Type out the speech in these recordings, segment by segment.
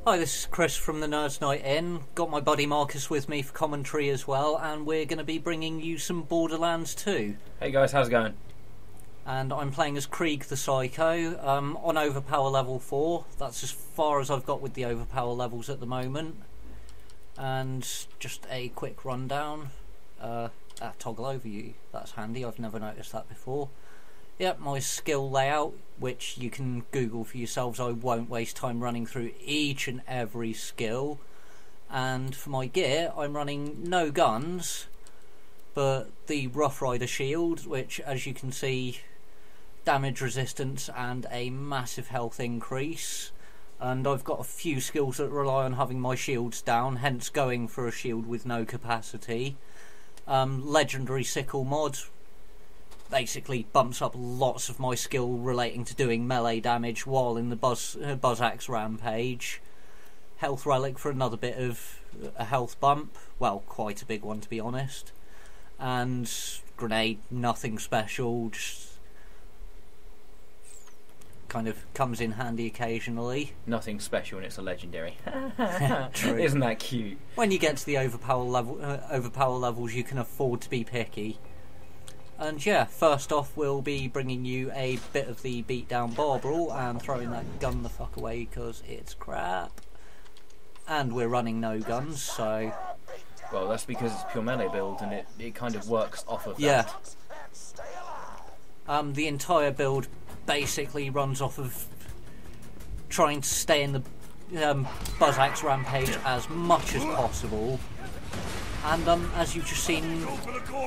Hi, this is Chris from the Nerds Night In. Got my buddy Marcus with me for commentary as well, and we're going to be bringing you some Borderlands 2. Hey guys, how's it going? And I'm playing as Krieg the Psycho, on Overpower level 4. That's as far as I've got with the Overpower levels at the moment. And just a quick rundown. Toggle overview, that's handy, I've never noticed that before. Yep, my skill layout, which you can Google for yourselves. I won't waste time running through each and every skill. And for my gear, I'm running no guns, but the Rough Rider shield, which, as you can see, damage resistance and a massive health increase. And I've got a few skills that rely on having my shields down, hence going for a shield with no capacity. Legendary Sickle mod basically bumps up lots of my skill relating to doing melee damage while in the Buzz Axe Rampage. Health Relic for another bit of a health bump, well, quite a big one to be honest. And Grenade, nothing special, just kind of comes in handy occasionally. Nothing special and it's a legendary. True. Isn't that cute? When you get to the overpower levels, you can afford to be picky. And yeah, first off we'll be bringing you a bit of the beatdown bar brawl and throwing that gun the fuck away because it's crap. And we're running no guns, so... Well, that's because it's pure melee build and it kind of works off of yeah. that. The entire build basically runs off of trying to stay in the Buzz Axe Rampage as much as possible. And as you've just seen,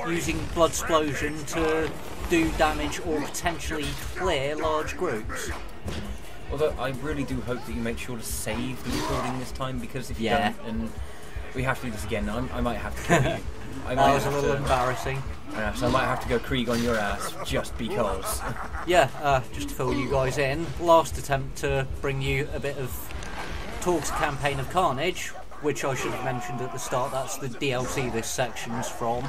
using Blood Explosion to do damage or potentially clear large groups. Although I really do hope that you make sure to save the recording this time, because if you don't, and we have to do this again, I might have to kill you. That was a little embarrassing. Yeah, so I might have to go Krieg on your ass just because. Yeah, just to fill you guys in, last attempt to bring you a bit of Torgue's Campaign of Carnage, which I should have mentioned at the start, that's the DLC this section's from.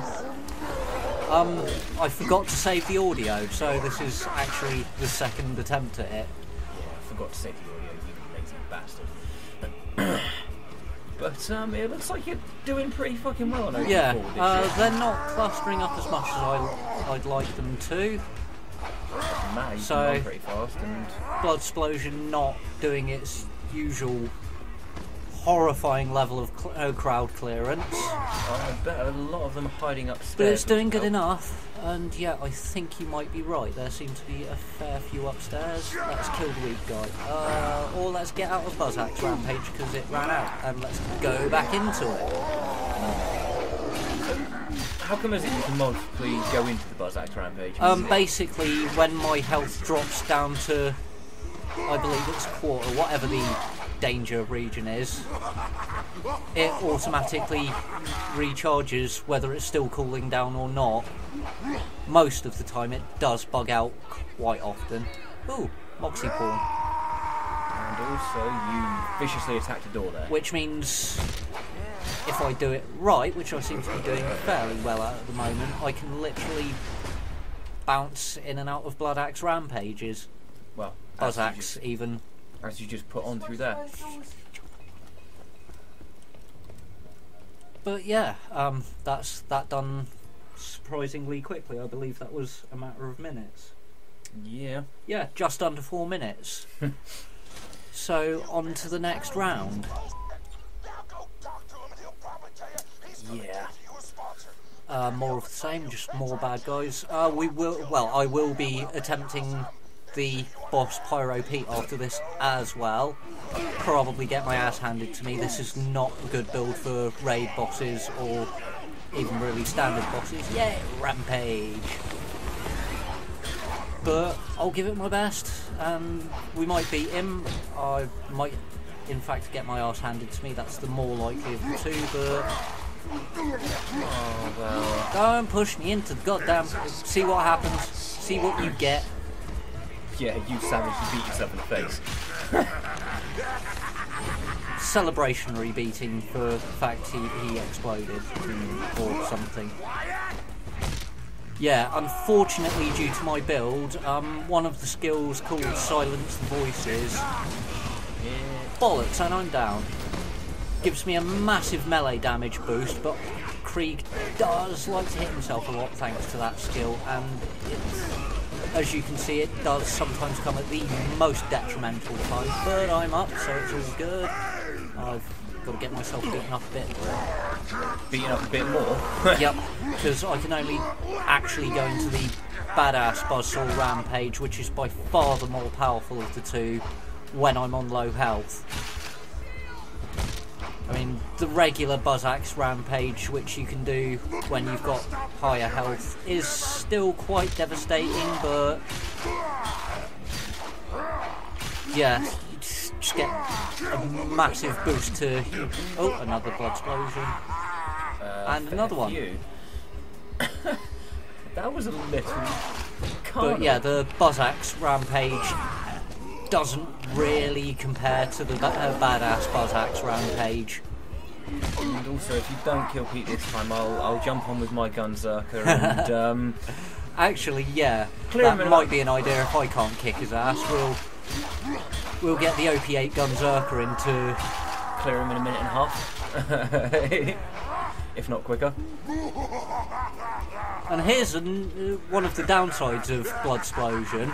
I forgot to save the audio, so this is actually the second attempt at it. Yeah, I forgot to save the audio, you lazy bastard. But it looks like you're doing pretty fucking well on yeah, they're not clustering up as much as I'd like them to. Man, you so, can run pretty fast and... Blood Explosion not doing its usual horrifying level of crowd clearance. I bet a lot of them are hiding upstairs. But it's doing good enough, and yeah, I think you might be right. There seem to be a fair few upstairs. Let's kill the weak guy. Or let's get out of Buzz Axe Rampage because it ran out, and let's go back into it. How come is it you can multiply go into the Buzz Axe Rampage? Basically, when my health drops down to, I believe it's quarter, whatever the danger region is, it automatically recharges whether it's still cooling down or not. Most of the time it does bug out quite often. Ooh, Moxie Pawn. And also you viciously attacked a door there. Which means if I do it right, which I seem to be doing fairly well at the moment, I can literally bounce in and out of Blood Axe Rampages. Well, Buzz Axe even. As you just put on through there. But yeah, that's that done surprisingly quickly. I believe that was a matter of minutes. Yeah. Yeah, just under 4 minutes. So on to the next round. Yeah. More of the same, just more bad guys. I will be attempting the boss PyroP after this as well. Probably get my ass handed to me. This is not a good build for raid bosses or even really standard bosses. Yeah, Rampage. But I'll give it my best, and we might beat him. I might, in fact, get my ass handed to me. That's the more likely of the two, but... Oh, well... Don't push me into the goddamn... See what happens. See what you get. Yeah, you savagely beat yourself in the face. Celebrationary beating for the fact he exploded or something. Yeah, unfortunately due to my build, one of the skills called Silence the Voices bollocks, and I'm down. Gives me a massive melee damage boost, but Krieg does like to hit himself a lot thanks to that skill, and as you can see, it does sometimes come at the most detrimental time, but I'm up, so it's all good. I've got to get myself beaten up a bit more. Beaten up a bit more? Yep, because I can only actually go into the badass buzzsaw rampage, which is by far the more powerful of the two, when I'm on low health. I mean, the regular buzz axe rampage, which you can do when you've got higher health, is still quite devastating, but yeah, you just get a massive boost to... Oh, another blood explosion. And another one. That was a little... But yeah, the buzz axe rampage doesn't really compare to the badass buzz axe rampage. And also, if you don't kill Pete this time, I'll jump on with my Gunzerker and actually, yeah, that might be an idea. If I can't kick his ass, we'll get the OP8 Gunzerker in to clear him in a minute and a half, if not quicker. And here's one of the downsides of Blood Explosion.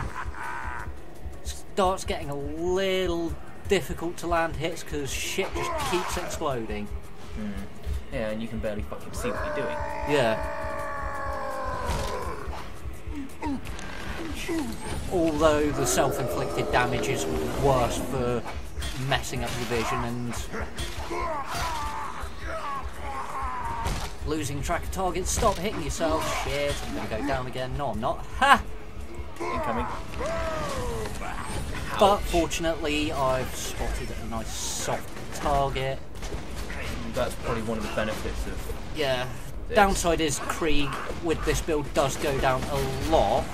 Starts getting a little difficult to land hits because shit just keeps exploding. Yeah, and you can barely fucking see what you're doing. Yeah. Although the self-inflicted damage is worse for messing up your vision and losing track of targets. Stop hitting yourself. Shit, I'm gonna go down again. No, I'm not. Ha! Incoming. But fortunately, I've spotted a nice soft target. That's probably one of the benefits of... Yeah. Downside is Krieg with this build does go down a lot,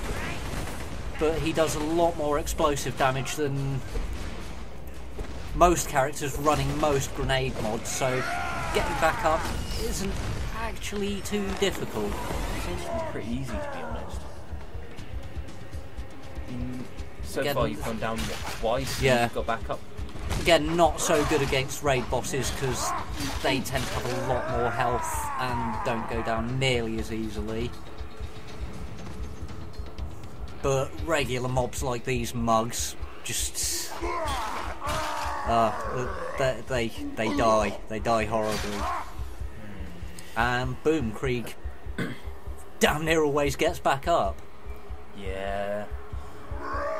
but he does a lot more explosive damage than most characters running most grenade mods, so getting back up isn't actually too difficult. It's pretty easy, to be honest. So far you've gone down twice, yeah. And you've got back up. Again, not so good against raid bosses because they tend to have a lot more health and don't go down nearly as easily. But regular mobs like these mugs just... they die horribly. And boom, Krieg damn near always gets back up. Yeah.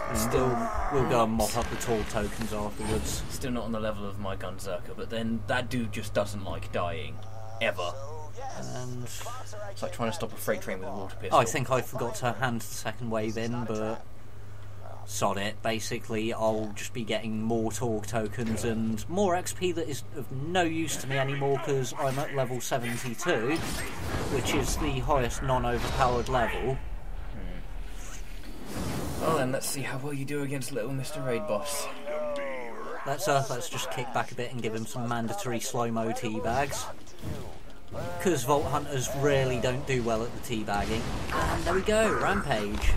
And still, we'll go and mop up the tall tokens afterwards. Still not on the level of my Gunzerker, but then that dude just doesn't like dying. Ever. And it's like trying to stop a freight train with a water pistol. I think I forgot to hand the second wave in, but sod it. Basically, I'll just be getting more torque tokens and more XP that is of no use to me anymore because I'm at level 72, which is the highest non-overpowered level. Well then, let's see how well you do against little Mr. Raid Boss. Let's just kick back a bit and give him some mandatory slow-mo teabags. Because Vault Hunters really don't do well at the teabagging. And there we go, Rampage.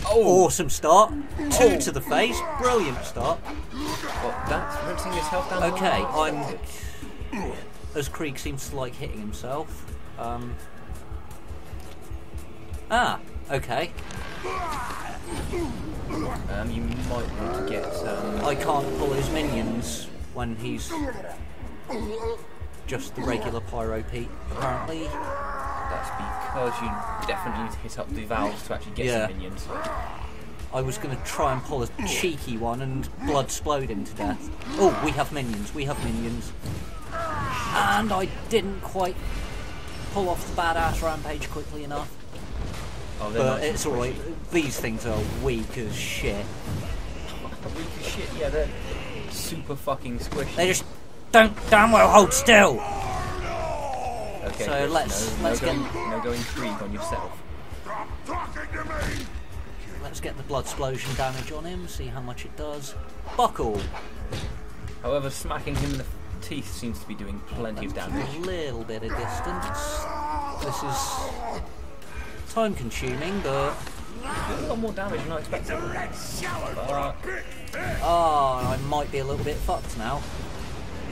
Oh. Awesome start. 2 to the face, brilliant start. Well, that's rinsing his health down. Okay, as Krieg seems to like hitting himself. Okay. You might want to get... I can't pull his minions when he's just the regular PyroP, apparently. That's because you definitely need to hit up the valves to actually get some minions. I was going to try and pull a cheeky one and blood explode him to death. Oh, we have minions, And I didn't quite pull off the badass rampage quickly enough. Oh, but it's alright, these things are weak as shit. Weak as shit, yeah, they're super fucking squishy. They just don't damn well hold still! Okay, so let's get... No going Krieg on yourself. Let's get the blood explosion damage on him, see how much it does. Buckle! However, smacking him in the teeth seems to be doing plenty of damage. A little bit of distance. This is time consuming, but a lot more damage than I expected. Oh, I might be a little bit fucked now.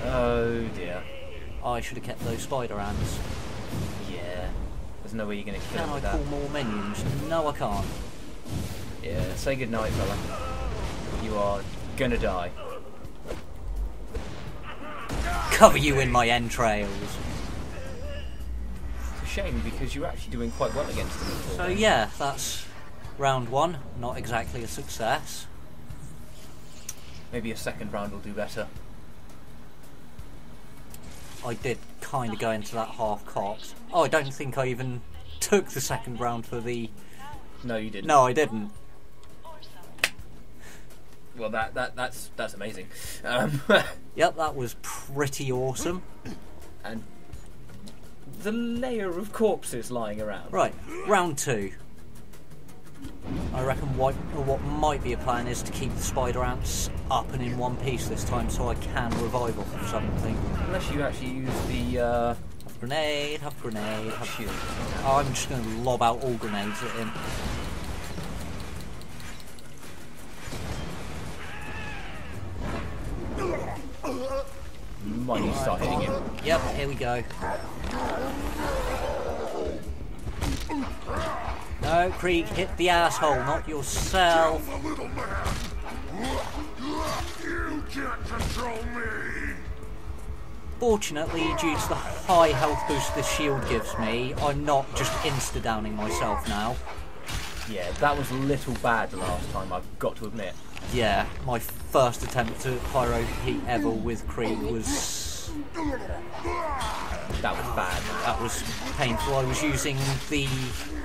Oh dear. I should have kept those spider ants. Yeah. There's no way you're going to kill Can him I with that. call more minions? No, I can't. Yeah, say goodnight, fella. You are gonna die. Cover you in my entrails. It's a shame because you're actually doing quite well against them. So yeah, that's round 1. Not exactly a success. Maybe a second round will do better. I did kind of go into that half-cocked. Oh, I don't think I even took the second round for the... No, you didn't. No, I didn't. Well, that's amazing. Yep, that was pretty awesome. And the layer of corpses lying around. Right, round 2. I reckon what might be a plan is to keep the spider ants up and in one piece this time, so I can revive off of something. Unless you actually use the Have grenade, have grenade, have shield. Oh, I'm just going to lob out all grenades at him. might need to start hitting him. Yep, here we go. No, Krieg, hit the asshole, not yourself. You can't control me. Fortunately, due to the high health boost this shield gives me, I'm not just insta-downing myself now. Yeah, that was a little bad last time, I've got to admit. Yeah, my first attempt to PyroP ever with Krieg was... That was bad. That was painful. I was using the...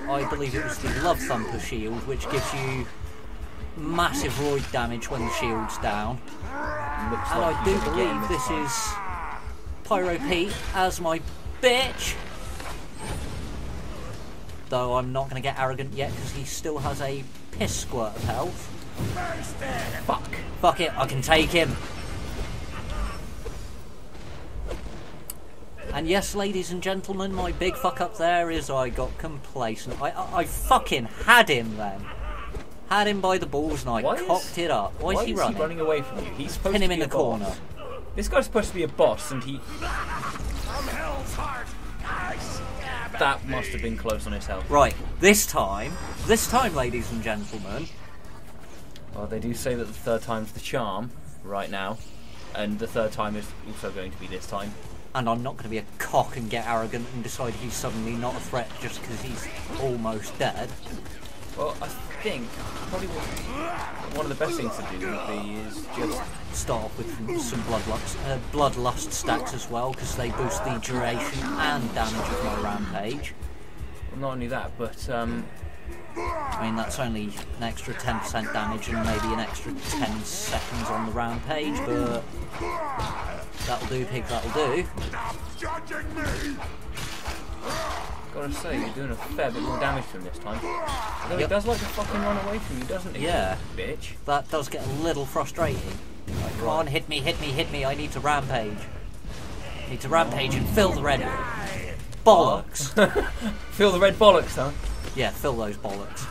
I believe it was the Love Thumper shield, which gives you massive roid damage when the shield's down. Looks And like I do he's gonna get him believe this time. is PyroP as my bitch. Though I'm not going to get arrogant yet because he still has a piss squirt of health. Fuck. Fuck it, I can take him. And yes, ladies and gentlemen, my big fuck up there is I got complacent. I fucking had him then. Had him by the balls and I cocked it up. Why is he running? He running away from you? He's supposed Pin to him be in a the boss. corner. This guy's supposed to be a boss, and he... I'm Hell's Heart. I stab That must have been close on his health. Right, this time, ladies and gentlemen. Well, they do say that the third time's the charm right now, and the third time is also going to be this time. And I'm not going to be a cock and get arrogant and decide he's suddenly not a threat just because he's almost dead. Well, I think probably one of the best things to do would be is just... Start off with some bloodlust stacks as well, because they boost the duration and damage of my rampage. Well, not only that, but I mean, that's only an extra 10% damage and maybe an extra 10 seconds on the rampage, but that'll do, pig, that'll do. Stop judging me. gotta say, you're doing a fair bit more damage to him this time. Although he Yep. does like to fucking run away from you, doesn't he? Yeah. Bitch. That does get a little frustrating. Like, come on, hit me, hit me, hit me, I need to rampage. Need to rampage and fill the red bollocks. Feel the red bollocks, huh? Yeah, fill those bollocks.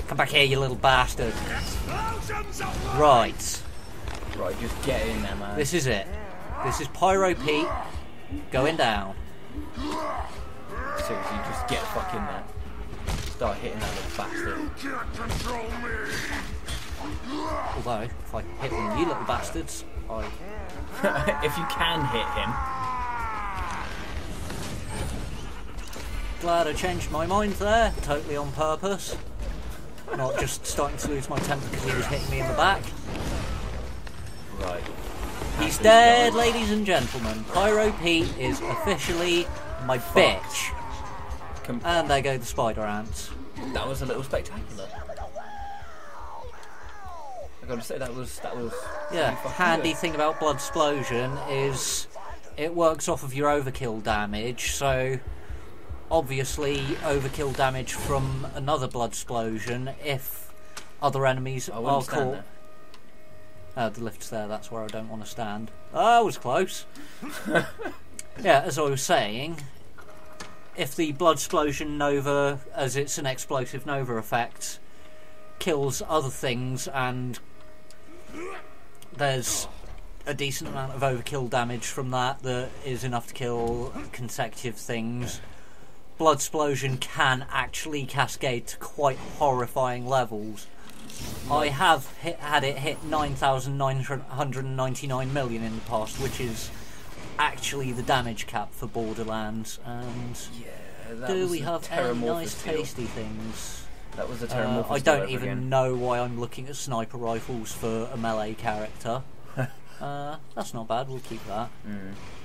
Come back here, you little bastard. Right. Right, just get in there, man. This is it. This is PyroP going down. Seriously, just get the fuck in there. Start hitting that little bastard. You can't control me. Although, if I hit one of you little bastards, I... If you can hit him. Glad I changed my mind there, totally on purpose. Not just starting to lose my temper because he was hitting me in the back. Right. He's dead, ladies and gentlemen. PyroP is officially my bitch. And there go the spider ants. That was a little spectacular. I gotta say that was Yeah, pretty fucking handy good. thing about Blood Explosion is it works off of your overkill damage, so obviously overkill damage from another Blood Explosion if other enemies I are wouldn't stand caught. there. The lift's there, that's where I don't want to stand. I was close. Yeah, as I was saying, if the Blood Explosion Nova, as it's an explosive Nova effect, kills other things, and there's a decent amount of overkill damage from that is enough to kill consecutive things. Bloodsplosion can actually cascade to quite horrifying levels. I have had it hit 9,999 million in the past, which is actually the damage cap for Borderlands. And do we have any nice tasty things? That was a Terramorphous. I don't even know why I'm looking at sniper rifles for a melee character. That's not bad, we'll keep that.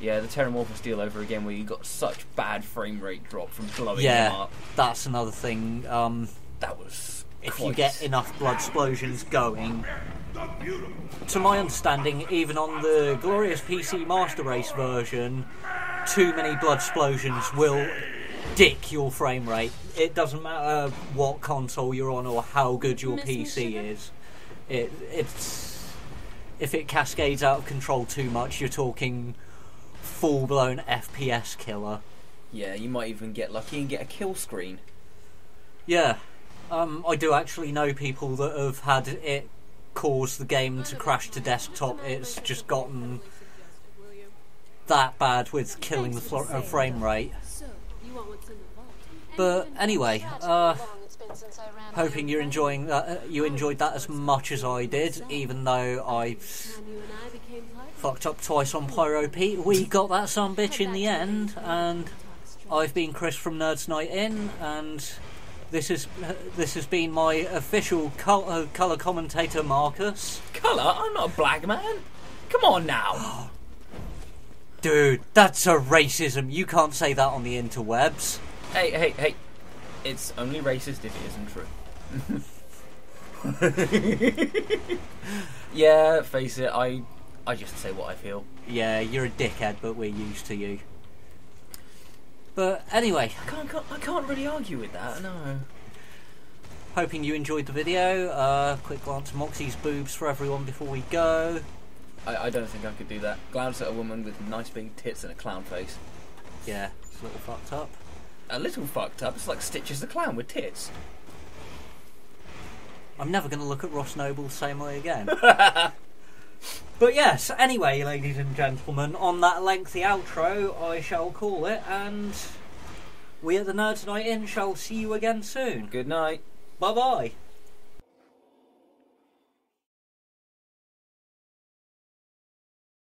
Yeah, the Terramorphous deal over again, where you got such bad frame rate drop from blowing them up. That's another thing. That was if you get enough bloodsplosions going. To my understanding, even on the glorious PC Master Race version, too many bloodsplosions will dick your frame rate. It doesn't matter what console you're on or how good your PC is. If it cascades out of control too much, you're talking full-blown FPS killer. Yeah, you might even get lucky and get a kill screen. Yeah. I do actually know people that have had it cause the game to crash to desktop. It's just gotten that bad with killing the frame rate. But anyway, hoping you're enjoying that. You enjoyed that as much as I did, even though I fucked up twice on PyroP. We got that sumbitch in the end, and I've been Chris from Nerds Night In, and this has been my official colour commentator, Marcus. Colour? I'm not a black man. Come on now. Dude, that's a racism. You can't say that on the interwebs. Hey. It's only racist if it isn't true. Yeah, face it, I just say what I feel. Yeah, you're a dickhead, but we're used to you. But anyway, I can't really argue with that, no. Hoping you enjoyed the video. Quick glance at Moxie's boobs for everyone before we go. I don't think I could do that. Glance at a woman with nice big tits and a clown face. Yeah, it's a little fucked up. A little fucked up. It's like Stitches the Clown with tits. I'm never going to look at Ross Noble the same way again. But yes, anyway, ladies and gentlemen, on that lengthy outro, I shall call it, and we at the Nerds Night In shall see you again soon. Good night. Bye-bye.